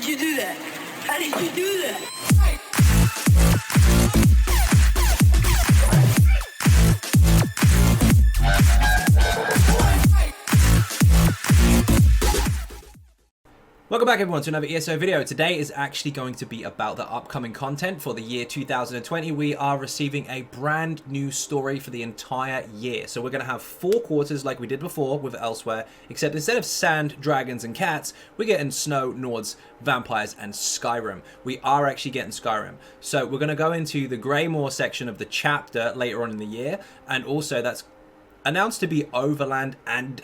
you do that? How did you do that? Welcome back everyone to another ESO video. Today is actually going to be about the upcoming content for the year 2020. We are receiving a brand new story for the entire year. So we're going to have 4 quarters like we did before with Elsewhere, except instead of sand, dragons, and cats, we're getting snow, Nords, vampires, and Skyrim. We are actually getting Skyrim. So we're going to go into the Greymoor section of the chapter later on in the year, and also that's announced to be Overland and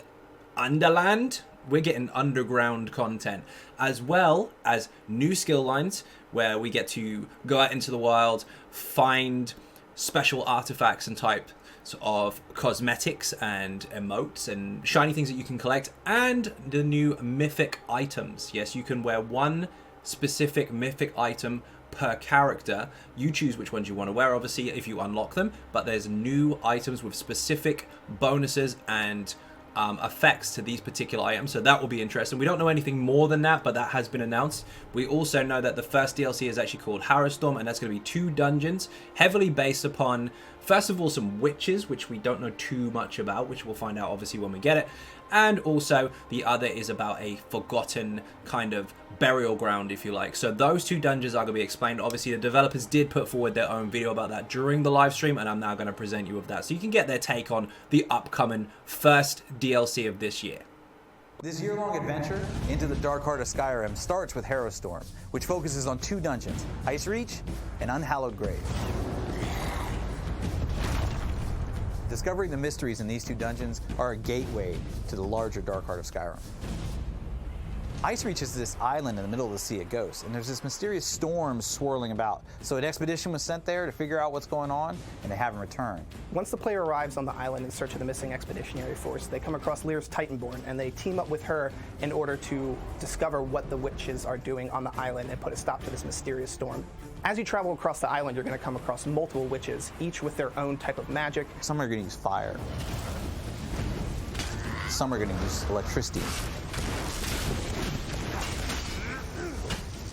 Underland. We're getting underground content, as well as new skill lines where we get to go out into the wild, find special artifacts and types of cosmetics and emotes and shiny things that you can collect, and the new mythic items. Yes, you can wear one specific mythic item per character. You choose which ones you want to wear, obviously, if you unlock them, but there's new items with specific bonuses and effects to these particular items, so that will be interesting. We don't know anything more than that, but that has been announced. We also know that the first DLC is actually called Harrowstorm, and that's going to be 2 dungeons, heavily based upon, first of all, some witches, which we don't know too much about, which we'll find out obviously when we get it. And also the other is about a forgotten kind of burial ground, if you like. So those 2 dungeons are going to be explained. Obviously the developers did put forward their own video about that during the live stream, and I'm now going to present you with that so you can get their take on the upcoming first DLC of this year. This year-long adventure into the Dark Heart of Skyrim starts with Harrowstorm, which focuses on 2 dungeons, Ice Reach and Unhaul Grave. Discovering the mysteries in these 2 dungeons are a gateway to the larger Dark Heart of Skyrim. Ice Reach is this island in the middle of the Sea of Ghosts, and there's this mysterious storm swirling about. So an expedition was sent there to figure out what's going on, and they haven't returned. Once the player arrives on the island in search of the missing expeditionary force, they come across Lyris Titanborn, and they team up with her in order to discover what the witches are doing on the island and put a stop to this mysterious storm. As you travel across the island, you're going to come across multiple witches, each with their own type of magic. Some are going to use fire. Some are going to use electricity.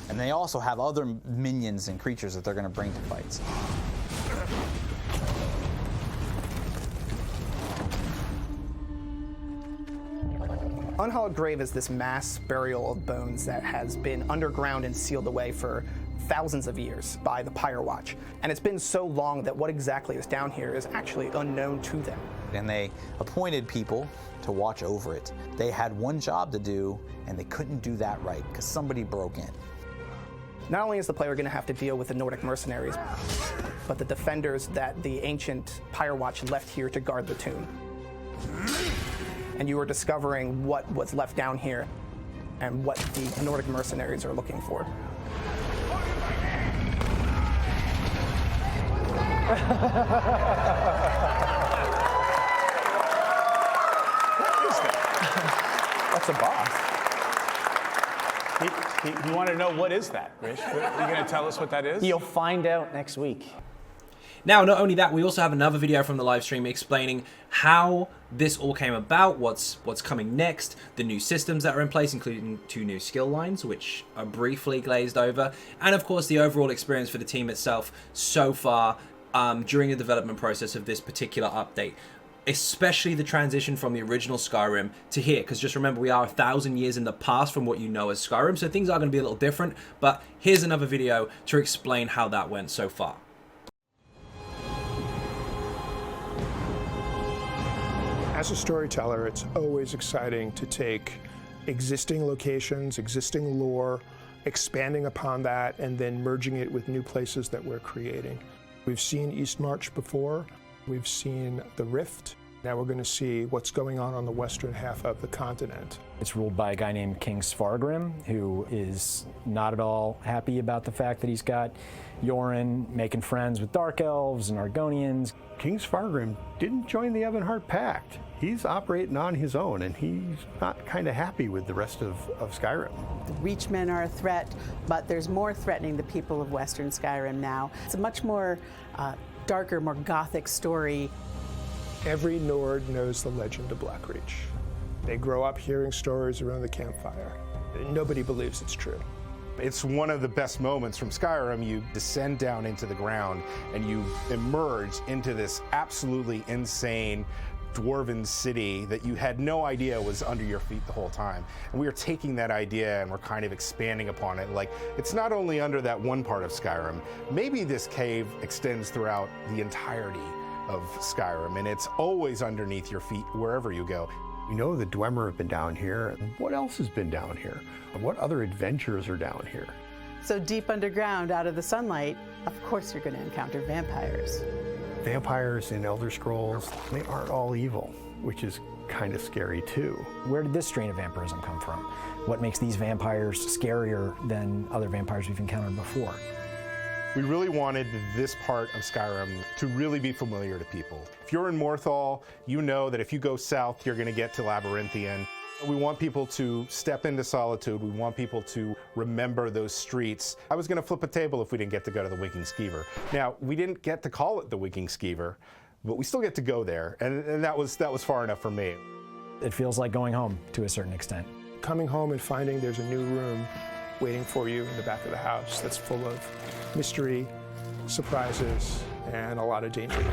And they also have other minions and creatures that they're going to bring to fights. Unhaul Grave is this mass burial of bones that has been underground and sealed away for thousands of years by the Pyre Watch. And it's been so long that what exactly is down here is actually unknown to them. And they appointed people to watch over it. They had one job to do, and they couldn't do that right because somebody broke in. Not only is the player going to have to deal with the Nordic mercenaries, but the defenders that the ancient Pyre Watch left here to guard the tomb. And you are discovering what was left down here and what the Nordic mercenaries are looking for. That's a boss. You want to know what is that, Rich? Are you going to tell us what that is? You'll find out next week. Now, not only that, we also have another video from the live stream explaining how this all came about, what's coming next, the new systems that are in place, including 2 new skill lines, which are briefly glazed over, and of course the overall experience for the team itself so far during the development process of this particular update. Especially the transition from the original Skyrim to here, because just remember, we are 1,000 years in the past from what you know as Skyrim, so things are going to be a little different, but here's another video to explain how that went so far. As a storyteller, it's always exciting to take existing locations, existing lore, expanding upon that, and then merging it with new places that we're creating. We've seen Eastmarch before. We've seen the Rift. Now we're going to see what's going on the western half of the continent. It's ruled by a guy named King Svargrim, who is not at all happy about the fact that he's got Yoren making friends with Dark Elves and Argonians. King Svargrim didn't join the Ebonheart Pact. He's operating on his own, and he's not kind of happy with the rest of Skyrim. The Reachmen are a threat, but there's more threatening the people of Western Skyrim now. It's a much more darker, more gothic story. Every Nord knows the legend of Blackreach. They grow up hearing stories around the campfire. Nobody believes it's true. It's one of the best moments from Skyrim. You descend down into the ground and you emerge into this absolutely insane dwarven city that you had no idea was under your feet the whole time. And we are taking that idea and we're kind of expanding upon it. Like, it's not only under that one part of Skyrim, maybe this cave extends throughout the entirety of Skyrim, and it's always underneath your feet wherever you go. We know the Dwemer have been down here. What else has been down here? What other adventures are down here? So deep underground, out of the sunlight, of course you're going to encounter vampires. Vampires in Elder Scrolls, they aren't all evil, which is kind of scary too. Where did this strain of vampirism come from? What makes these vampires scarier than other vampires we've encountered before? We really wanted this part of Skyrim to really be familiar to people. If you're in Morthal, you know that if you go south, you're going to get to Labyrinthian. We want people to step into Solitude. We want people to remember those streets. I was going to flip a table if we didn't get to go to the Winking Skeever. Now, we didn't get to call it the Winking Skeever, but we still get to go there, and that was far enough for me. It feels like going home to a certain extent. Coming home and finding there's a new room waiting for you in the back of the house that's full of mystery, surprises, and a lot of danger.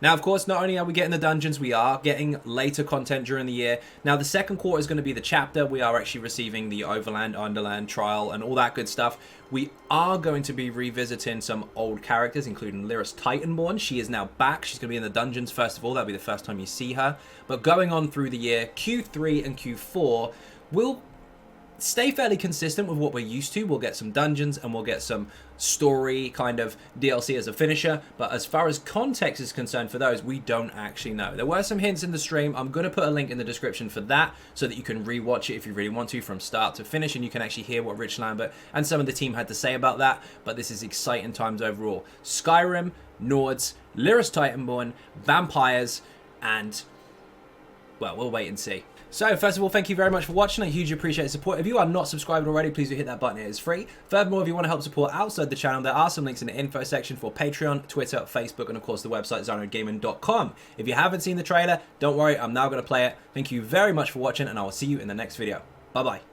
Now, of course, not only are we getting the dungeons, we are getting later content during the year. Now, the second quarter is going to be the chapter. We are actually receiving the Overland, Underland, Trial, and all that good stuff. We are going to be revisiting some old characters, including Lyris Titanborn. She is now back. She's going to be in the dungeons, first of all. That'll be the first time you see her. But going on through the year, Q3 and Q4 will stay fairly consistent with what we're used to. We'll get some dungeons and we'll get some story kind of DLC as a finisher, but as far as context is concerned for those, we don't actually know. There were some hints in the stream. I'm going to put a link in the description for that so that you can rewatch it if you really want to from start to finish, and you can actually hear what Rich Lambert and some of the team had to say about that. But this is exciting times overall. Skyrim, Nords, Lyris Titanborn, vampires, and well, we'll wait and see. So, first of all, thank you very much for watching. I hugely appreciate the support. If you are not subscribed already, please do hit that button. It is free. Furthermore, if you want to help support outside the channel, there are some links in the info section for Patreon, Twitter, Facebook, and of course the website XynodeGaming.com. If you haven't seen the trailer, don't worry, I'm now going to play it. Thank you very much for watching, and I will see you in the next video. Bye-bye.